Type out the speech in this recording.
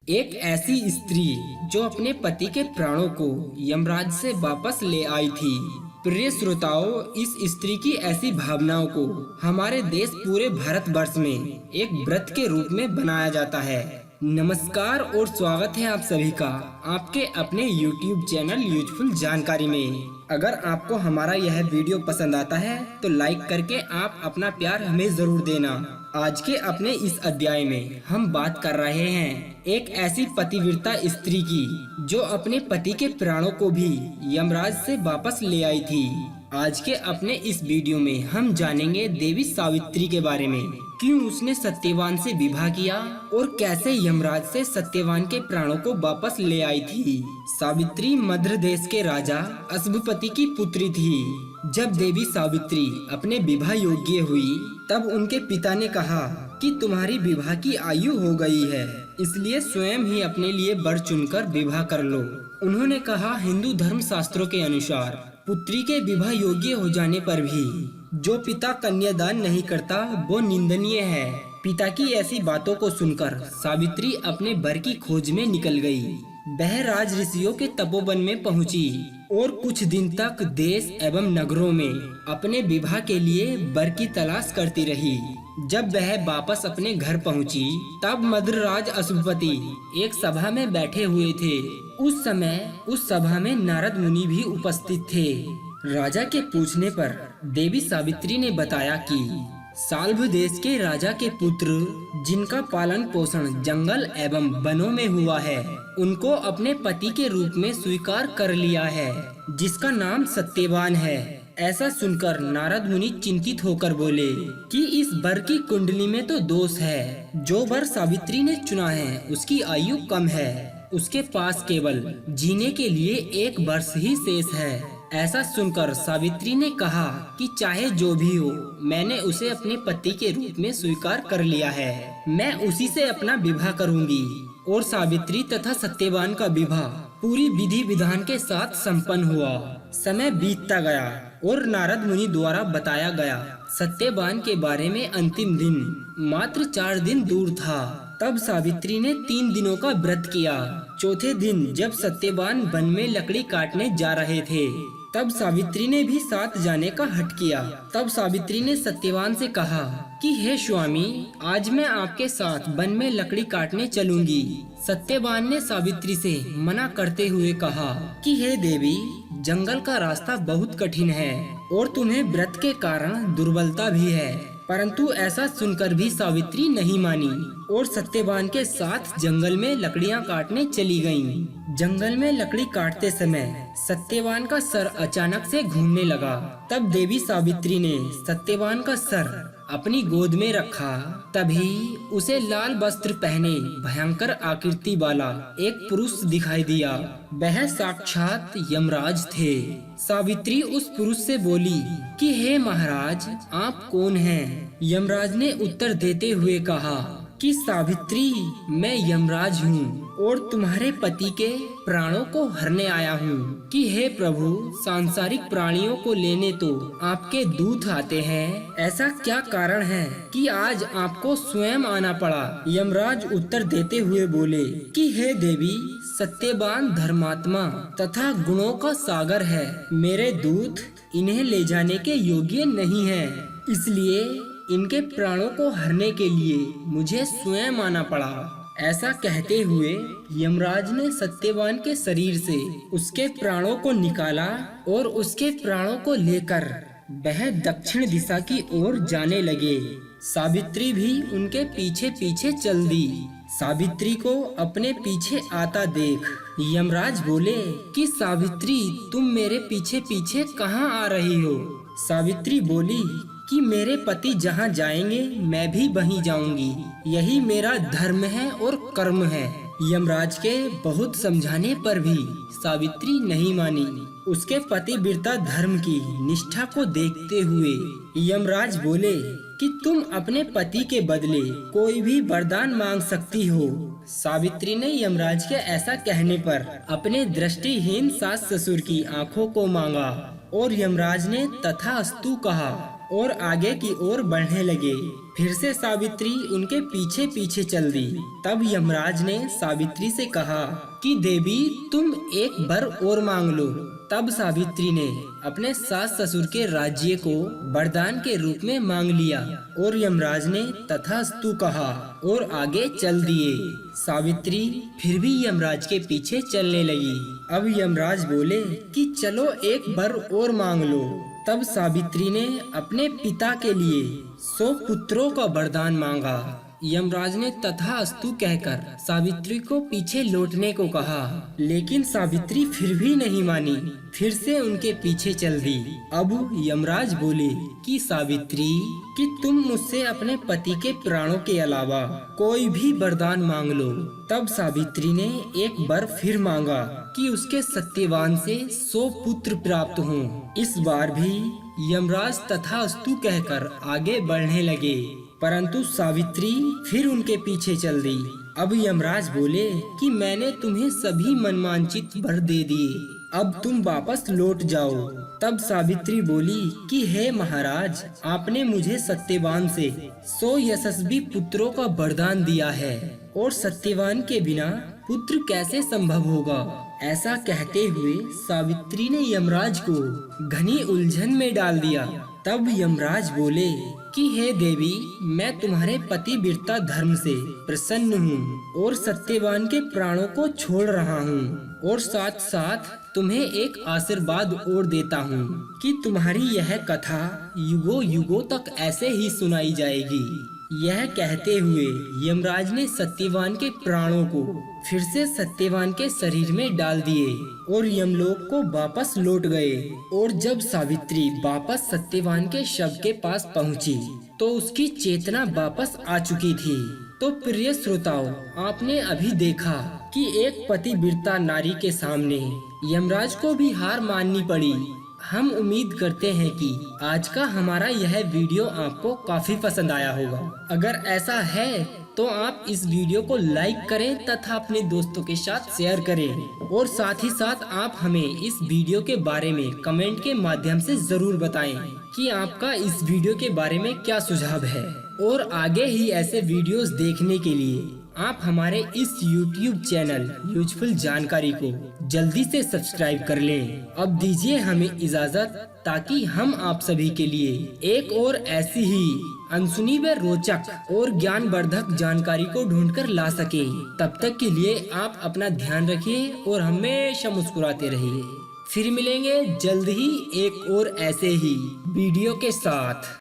एक ऐसी स्त्री जो अपने पति के प्राणों को यमराज से वापस ले आई थी। प्रिय श्रोताओं, इस स्त्री की ऐसी भावनाओं को हमारे देश पूरे भारतवर्ष में एक व्रत के रूप में बनाया जाता है। नमस्कार और स्वागत है आप सभी का आपके अपने YouTube चैनल यूजफुल जानकारी में। अगर आपको हमारा यह वीडियो पसंद आता है तो लाइक करके आप अपना प्यार हमें जरूर देना। आज के अपने इस अध्याय में हम बात कर रहे हैं एक ऐसी पतिव्रता स्त्री की जो अपने पति के प्राणों को भी यमराज से वापस ले आई थी। आज के अपने इस वीडियो में हम जानेंगे देवी सावित्री के बारे में, क्यों उसने सत्यवान से विवाह किया और कैसे यमराज से सत्यवान के प्राणों को वापस ले आई थी। सावित्री मध्य देश के राजा अश्वपति की पुत्री थी। जब देवी सावित्री अपने विवाह योग्य हुई तब उनके पिता ने कहा कि तुम्हारी विवाह की आयु हो गई है, इसलिए स्वयं ही अपने लिए वर चुनकर विवाह कर लो। उन्होंने कहा, हिंदू धर्म शास्त्रों के अनुसार पुत्री के विवाह योग्य हो जाने पर भी जो पिता कन्यादान नहीं करता वो निंदनीय है। पिता की ऐसी बातों को सुनकर सावित्री अपने वर की खोज में निकल गई। वह राज ऋषियों के तपोवन में पहुंची और कुछ दिन तक देश एवं नगरों में अपने विवाह के लिए वर की तलाश करती रही। जब वह वापस अपने घर पहुंची तब मद्रराज अश्वपति एक सभा में बैठे हुए थे। उस सभा में नारद मुनि भी उपस्थित थे। राजा के पूछने पर देवी सावित्री ने बताया कि साल्भ देश के राजा के पुत्र जिनका पालन पोषण जंगल एवं वनों में हुआ है, उनको अपने पति के रूप में स्वीकार कर लिया है, जिसका नाम सत्यवान है। ऐसा सुनकर नारद मुनि चिंतित होकर बोले कि इस वर की कुंडली में तो दोष है। जो वर सावित्री ने चुना है उसकी आयु कम है, उसके पास केवल जीने के लिए 1 वर्ष ही शेष है। ऐसा सुनकर सावित्री ने कहा कि चाहे जो भी हो, मैंने उसे अपने पति के रूप में स्वीकार कर लिया है, मैं उसी से अपना विवाह करूंगी। और सावित्री तथा सत्यवान का विवाह पूरी विधि विधान के साथ संपन्न हुआ। समय बीतता गया और नारद मुनि द्वारा बताया गया सत्यवान के बारे में अंतिम दिन मात्र 4 दिन दूर था। तब सावित्री ने 3 दिनों का व्रत किया। चौथे दिन जब सत्यवान वन में लकड़ी काटने जा रहे थे तब सावित्री ने भी साथ जाने का हठ किया। तब सावित्री ने सत्यवान से कहा कि हे स्वामी, आज मैं आपके साथ वन में लकड़ी काटने चलूंगी। सत्यवान ने सावित्री से मना करते हुए कहा कि हे देवी, जंगल का रास्ता बहुत कठिन है और तुम्हें व्रत के कारण दुर्बलता भी है। परंतु ऐसा सुनकर भी सावित्री नहीं मानी और सत्यवान के साथ जंगल में लकड़ियां काटने चली गईं। जंगल में लकड़ी काटते समय सत्यवान का सर अचानक से घूमने लगा। तब देवी सावित्री ने सत्यवान का सर अपनी गोद में रखा। तभी उसे लाल वस्त्र पहने भयंकर आकृति वाला एक पुरुष दिखाई दिया। वह साक्षात यमराज थे। सावित्री उस पुरुष से बोली कि हे महाराज, आप कौन हैं? यमराज ने उत्तर देते हुए कहा कि सावित्री, मैं यमराज हूँ और तुम्हारे पति के प्राणों को हरने आया हूँ। कि हे प्रभु, सांसारिक प्राणियों को लेने तो आपके दूत आते हैं, ऐसा क्या कारण है कि आज आपको स्वयं आना पड़ा? यमराज उत्तर देते हुए बोले कि हे देवी, सत्यवान धर्मात्मा तथा गुणों का सागर है। मेरे दूत इन्हें ले जाने के योग्य नहीं है, इसलिए इनके प्राणों को हरने के लिए मुझे स्वयं आना पड़ा। ऐसा कहते हुए यमराज ने सत्यवान के शरीर से उसके प्राणों को निकाला और उसके प्राणों को लेकर वह दक्षिण दिशा की ओर जाने लगे। सावित्री भी उनके पीछे पीछे चल दी। सावित्री को अपने पीछे आता देख यमराज बोले कि सावित्री, तुम मेरे पीछे पीछे कहाँ आ रही हो? सावित्री बोली कि मेरे पति जहाँ जाएंगे मैं भी वहीं जाऊंगी, यही मेरा धर्म है और कर्म है। यमराज के बहुत समझाने पर भी सावित्री नहीं मानी। उसके पतिव्रता धर्म की निष्ठा को देखते हुए यमराज बोले कि तुम अपने पति के बदले कोई भी वरदान मांग सकती हो। सावित्री ने यमराज के ऐसा कहने पर अपने दृष्टिहीन सास ससुर की आंखों को मांगा और यमराज ने तथास्तु कहा और आगे की ओर बढ़ने लगे। फिर से सावित्री उनके पीछे पीछे चल दी। तब यमराज ने सावित्री से कहा कि देवी तुम एक वर और मांग लो। तब सावित्री ने अपने सास ससुर के राज्य को वरदान के रूप में मांग लिया और यमराज ने तथास्तु कहा और आगे चल दिए। सावित्री फिर भी यमराज के पीछे चलने लगी। अब यमराज बोले कि चलो एक वर और मांग लो। तब सावित्री ने अपने पिता के लिए 100 पुत्रों का वरदान मांगा। यमराज ने तथास्तु कहकर सावित्री को पीछे लौटने को कहा, लेकिन सावित्री फिर भी नहीं मानी। फिर से उनके पीछे चल दी। अब यमराज बोले कि सावित्री कि तुम मुझसे अपने पति के प्राणों के अलावा कोई भी वरदान मांग लो। तब सावित्री ने एक वर फिर मांगा कि उसके सत्यवान से 100 पुत्र प्राप्त हों। इस बार भी यमराज तथास्तु कहकर आगे बढ़ने लगे, परंतु सावित्री फिर उनके पीछे चल दी। अब यमराज बोले कि मैंने तुम्हें सभी मनमांचित वर दे दिए, अब तुम वापस लौट जाओ। तब सावित्री बोली कि हे महाराज, आपने मुझे सत्यवान से 100 यशस्वी पुत्रों का वरदान दिया है और सत्यवान के बिना पुत्र कैसे संभव होगा। ऐसा कहते हुए सावित्री ने यमराज को घनी उलझन में डाल दिया। तब यमराज बोले कि हे देवी, मैं तुम्हारे पतिव्रता धर्म से प्रसन्न हूँ और सत्यवान के प्राणों को छोड़ रहा हूँ और साथ साथ तुम्हें एक आशीर्वाद और देता हूँ कि तुम्हारी यह कथा युगों युगों तक ऐसे ही सुनाई जाएगी। यह कहते हुए यमराज ने सत्यवान के प्राणों को फिर से सत्यवान के शरीर में डाल दिए और यमलोक को वापस लौट गए। और जब सावित्री वापस सत्यवान के शव के पास पहुंची तो उसकी चेतना वापस आ चुकी थी। तो प्रिय श्रोताओं, आपने अभी देखा कि एक पतिव्रता नारी के सामने यमराज को भी हार माननी पड़ी। हम उम्मीद करते हैं कि आज का हमारा यह वीडियो आपको काफी पसंद आया होगा। अगर ऐसा है तो आप इस वीडियो को लाइक करें तथा अपने दोस्तों के साथ शेयर करें और साथ ही साथ आप हमें इस वीडियो के बारे में कमेंट के माध्यम से जरूर बताएं कि आपका इस वीडियो के बारे में क्या सुझाव है। और आगे ही ऐसे वीडियोस देखने के लिए आप हमारे इस YouTube चैनल यूजफुल जानकारी को जल्दी से सब्सक्राइब कर लें। अब दीजिए हमें इजाजत, ताकि हम आप सभी के लिए एक और ऐसी ही अनसुनी व रोचक और ज्ञानवर्धक जानकारी को ढूंढकर ला सके। तब तक के लिए आप अपना ध्यान रखिए और हमेशा मुस्कुराते रहिए। फिर मिलेंगे जल्द ही एक और ऐसे ही वीडियो के साथ।